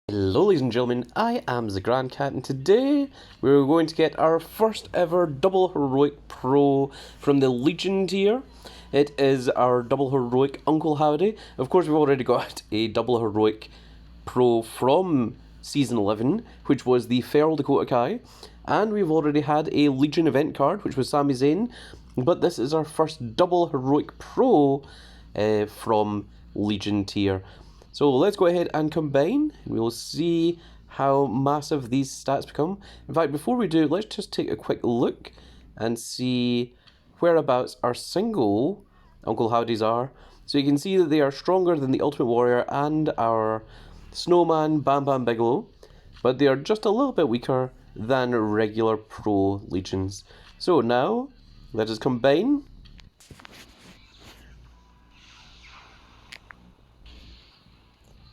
Hello ladies and gentlemen, I am the Grand Cat and today we're going to get our first ever Double Heroic Pro from the Legion tier. It is our Double Heroic Uncle Howdy. Of course we've already got a Double Heroic Pro from Season 11, which was the Feral Dakota Kai, and we've already had a Legion event card, which was Sami Zayn, but this is our first Double Heroic Pro from Legion tier. So let's go ahead and combine. We'll see how massive these stats become. In fact, before we do, let's just take a quick look and see whereabouts our single Uncle Howdies are. So you can see that they are stronger than the Ultimate Warrior and our Snowman Bam Bam Bigelow, but they are just a little bit weaker than regular Pro Legions. So now, let us combine.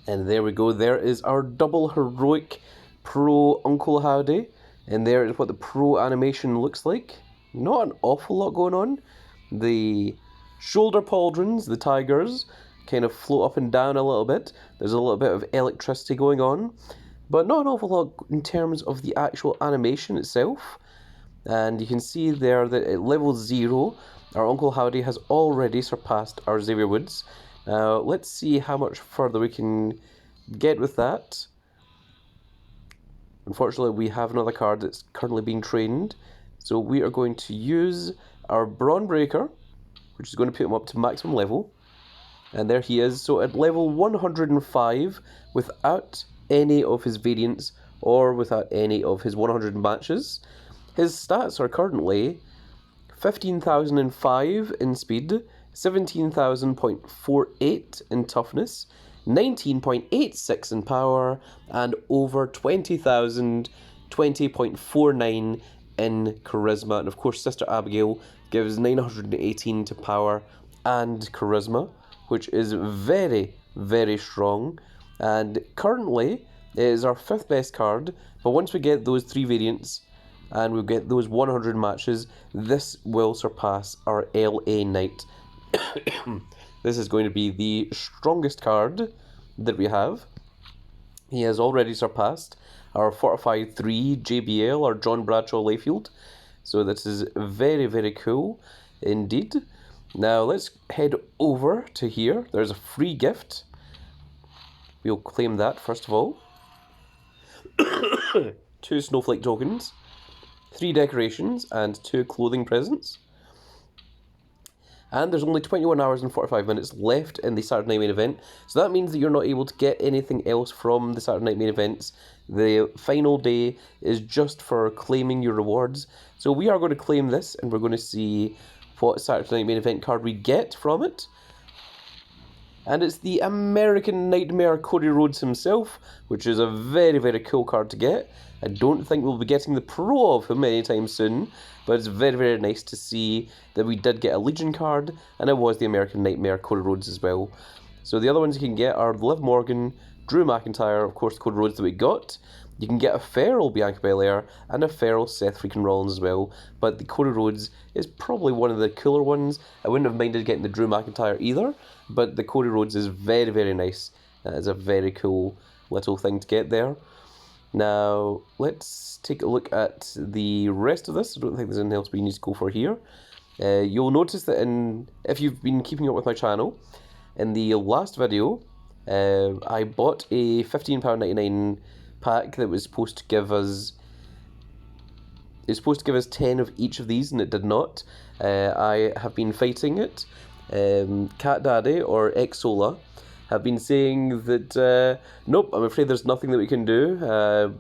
And there we go, there is our Double Heroic Pro Uncle Howdy. And there is what the Pro animation looks like. Not an awful lot going on. The shoulder pauldrons, the tigers, kind of float up and down a little bit. There's a little bit of electricity going on. But not an awful lot in terms of the actual animation itself. And you can see there that at level 0, our Uncle Howdy has already surpassed our Xavier Woods. Now, let's see how much further we can get with that. Unfortunately, we have another card that's currently being trained. So we are going to use our Brawn Breaker, which is going to put him up to maximum level. And there he is. So at level 105, without any of his variants or without any of his 100 matches, his stats are currently 15,005 in speed, 17,000.48 in toughness, 19.86 in power, and over 20,000, 20.49 in charisma. And of course, Sister Abigail gives 918 to power and charisma, which is very, very strong. And currently, it is our 5th best card, but once we get those 3 variants, and we get those 100 matches, this will surpass our LA Knight. This is going to be the strongest card that we have. He has already surpassed our Fortified 3 JBL, or John Bradshaw Layfield. So this is very, very cool indeed. Now let's head over to here. There's a free gift. We'll claim that first of all. 2 snowflake tokens, 3 decorations, and 2 clothing presents. And there's only 21 hours and 45 minutes left in the Saturday Night Main Event, so that means that you're not able to get anything else from the Saturday Night Main Events. The final day is just for claiming your rewards. So we are going to claim this, and we're going to see what Saturday Night Main Event card we get from it. And it's the American Nightmare Cody Rhodes himself, which is a very, very cool card to get. I don't think we'll be getting the Pro of him anytime soon, but it's very, very nice to see that we did get a Legion card, and it was the American Nightmare Cody Rhodes as well. So the other ones you can get are Liv Morgan, Drew McIntyre, of course Cody Rhodes that we got. You can get a feral Bianca Belair and a feral Seth freaking Rollins as well, but the Cody Rhodes is probably one of the cooler ones. I wouldn't have minded getting the Drew McIntyre either, but the Cody Rhodes is very, very nice. That is a very cool little thing to get there. Now, let's take a look at the rest of this. I don't think there's anything else we need to go for here. You'll notice that if you've been keeping up with my channel, in the last video, I bought a £15.99 pack that was supposed to give us... It's supposed to give us 10 of each of these, and it did not. I have been fighting it. Catdaddy, or Xsola, have been saying that, nope, I'm afraid there's nothing that we can do.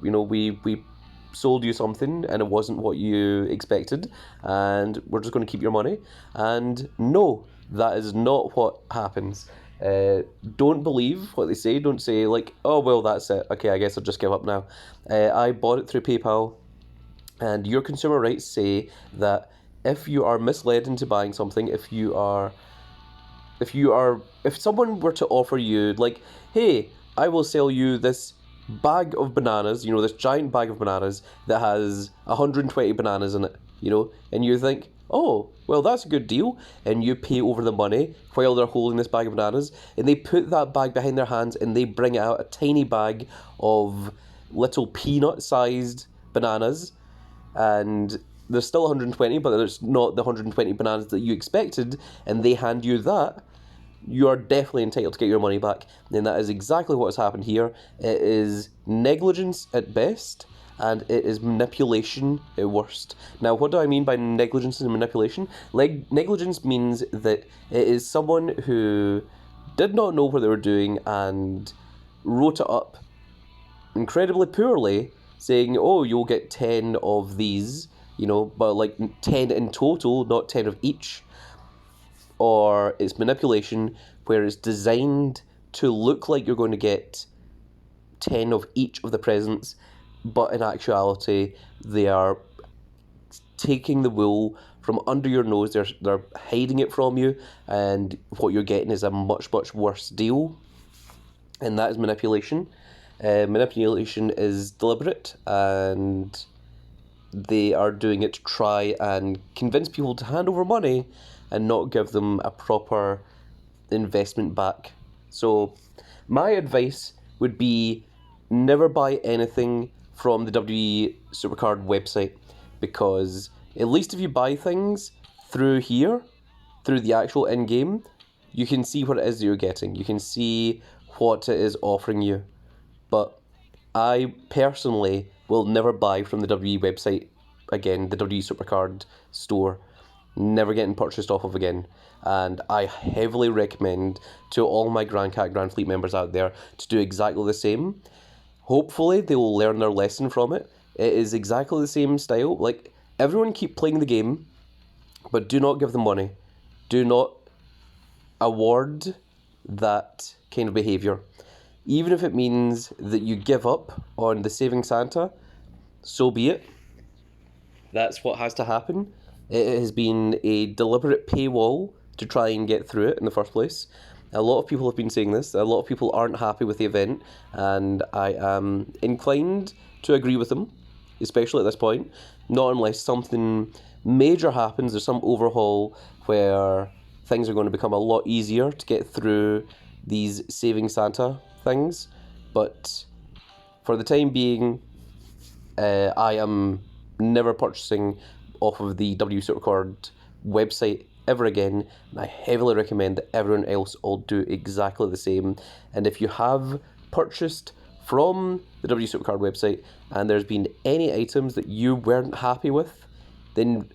You know, we sold you something and it wasn't what you expected, and we're just going to keep your money. And no, that is not what happens. Don't believe what they say. Don't say like, oh well, that's it, okay, I guess I'll just give up now. I bought it through PayPal, and your consumer rights say that if you are misled into buying something, if someone were to offer you, like, hey, I will sell you this bag of bananas, you know, this giant bag of bananas that has 120 bananas in it, you know, and you think, oh, well, that's a good deal. And you pay over the money while they're holding this bag of bananas. And they put that bag behind their hands and they bring out a tiny bag of little peanut-sized bananas. And there's still 120, but there's not the 120 bananas that you expected. And they hand you that. You are definitely entitled to get your money back. And that is exactly what has happened here. It is negligence at best, and it is manipulation at worst. Now, what do I mean by negligence and manipulation? Negligence means that it is someone who did not know what they were doing and wrote it up incredibly poorly, saying, oh, you'll get 10 of these, but like 10 in total, not 10 of each. Or it's manipulation, where it's designed to look like you're going to get 10 of each of the presents, but in actuality, they are taking the wool from under your nose. They're hiding it from you, and what you're getting is a much, much worse deal. And that is manipulation. Manipulation is deliberate, and they are doing it to try and convince people to hand over money and not give them a proper investment back. So my advice would be never buy anything from the WWE Supercard website, because at least if you buy things through here, through the actual in-game, you can see what it is that you're getting. You can see what it is offering you. But I personally will never buy from the WWE website again, the WWE Supercard store. Never getting purchased off of again. And I heavily recommend to all my Grand Cat Grand Fleet members out there to do exactly the same. Hopefully they will learn their lesson from it. It is exactly the same style. Like, everyone keep playing the game, but do not give them money. Do not award that kind of behaviour. Even if it means that you give up on the Saving Santa, so be it. That's what has to happen. It has been a deliberate paywall to try and get through it in the first place. A lot of people have been saying this. A lot of people aren't happy with the event, and I am inclined to agree with them, especially at this point. Not unless something major happens, there's some overhaul where things are going to become a lot easier to get through these Saving Santa things. But for the time being, I am never purchasing off of the W Supercard website ever again, and I heavily recommend that everyone else all do exactly the same. And if you have purchased from the W Supercard website and there's been any items that you weren't happy with, then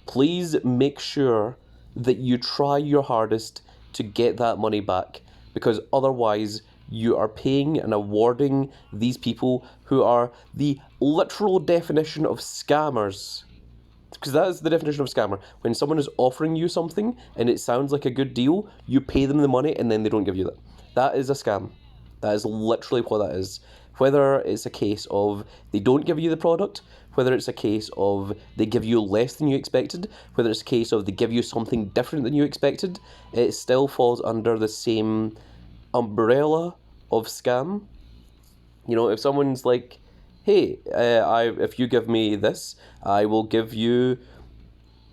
please make sure that you try your hardest to get that money back, because otherwise you are paying and awarding these people who are the literal definition of scammers. Because that is the definition of scammer. When someone is offering you something and it sounds like a good deal, you pay them the money and then they don't give you that. That is a scam. That is literally what that is. Whether it's a case of they don't give you the product, whether it's a case of they give you less than you expected, whether it's a case of they give you something different than you expected, it still falls under the same umbrella of scam. If someone's like, hey, if you give me this, I will give you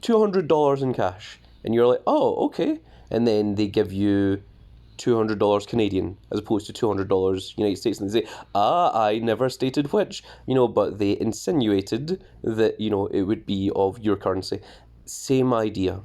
$200 in cash. And you're like, oh, okay. And then they give you $200 Canadian as opposed to $200 United States. And they say, I never stated which, but they insinuated that, it would be of your currency. Same idea,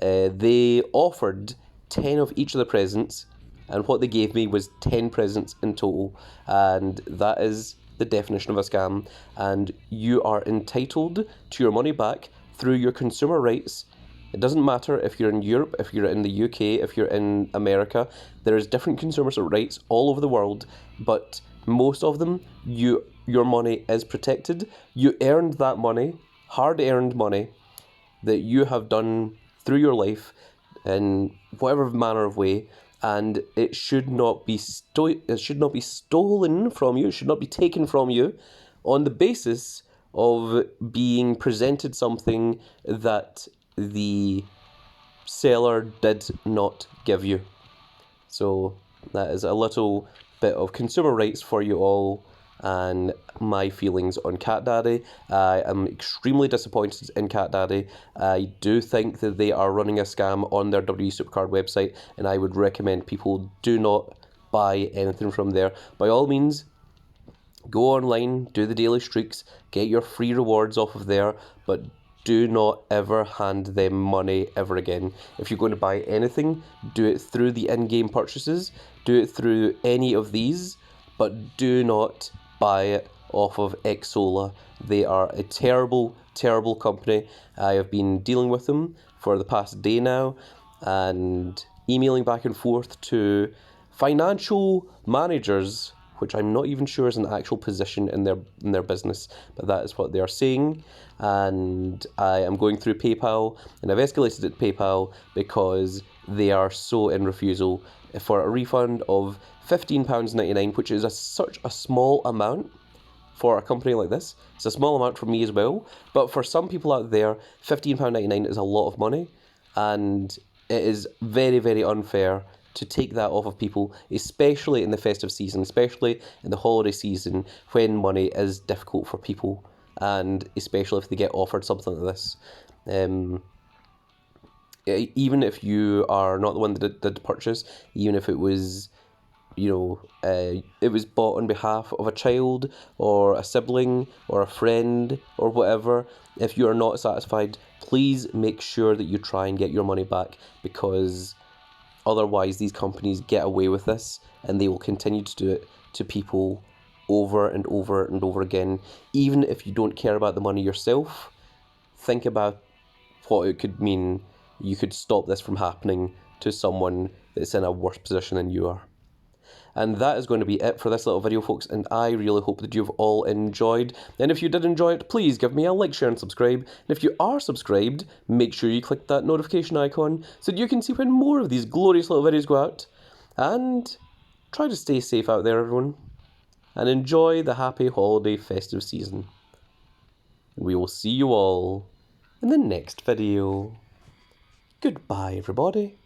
They offered 10 of each of the presents, and what they gave me was 10 presents in total. And that is the definition of a scam. And you are entitled to your money back through your consumer rights. It doesn't matter if you're in Europe, if you're in the UK, if you're in America. There is different consumer rights all over the world, but most of them, your money is protected. You earned that money, hard-earned money, that you have done through your life in whatever manner of way, and it should not be stolen from you. It should not be taken from you on the basis of being presented something that the seller did not give you. So that is a little bit of consumer rights for you all, and my feelings on Catdaddy. I am extremely disappointed in Catdaddy. I do think that they are running a scam on their WWE Supercard website, and I would recommend people do not buy anything from there. By all means, go online, do the daily streaks, get your free rewards off of there, but do not ever hand them money ever again. If you're going to buy anything, do it through the in-game purchases, do it through any of these, but do not buy it off of Xsola. They are a terrible, terrible company. I have been dealing with them for the past day now, and emailing back and forth to financial managers, which I'm not even sure is an actual position in their business, but that is what they are saying. And I am going through PayPal, and I've escalated it to PayPal because they are so in refusal for a refund of £15.99, which is such a small amount for a company like this. It's a small amount for me as well, but for some people out there, £15.99 is a lot of money, and it is very, very unfair to take that off of people, especially in the festive season, especially in the holiday season, when money is difficult for people, and especially if they get offered something like this. Even if you are not the one that did the purchase, even if it was, it was bought on behalf of a child or a sibling or a friend or whatever, if you are not satisfied, please make sure that you try and get your money back, because otherwise these companies get away with this, and they will continue to do it to people over and over and over again. Even if you don't care about the money yourself, think about what it could mean. You could stop this from happening to someone that's in a worse position than you are. And that is going to be it for this little video, folks, and I really hope that you've all enjoyed. And if you did enjoy it, please give me a like, share and subscribe. And if you are subscribed, make sure you click that notification icon so that you can see when more of these glorious little videos go out. And try to stay safe out there, everyone, and enjoy the happy holiday festive season. And we will see you all in the next video. Goodbye, everybody.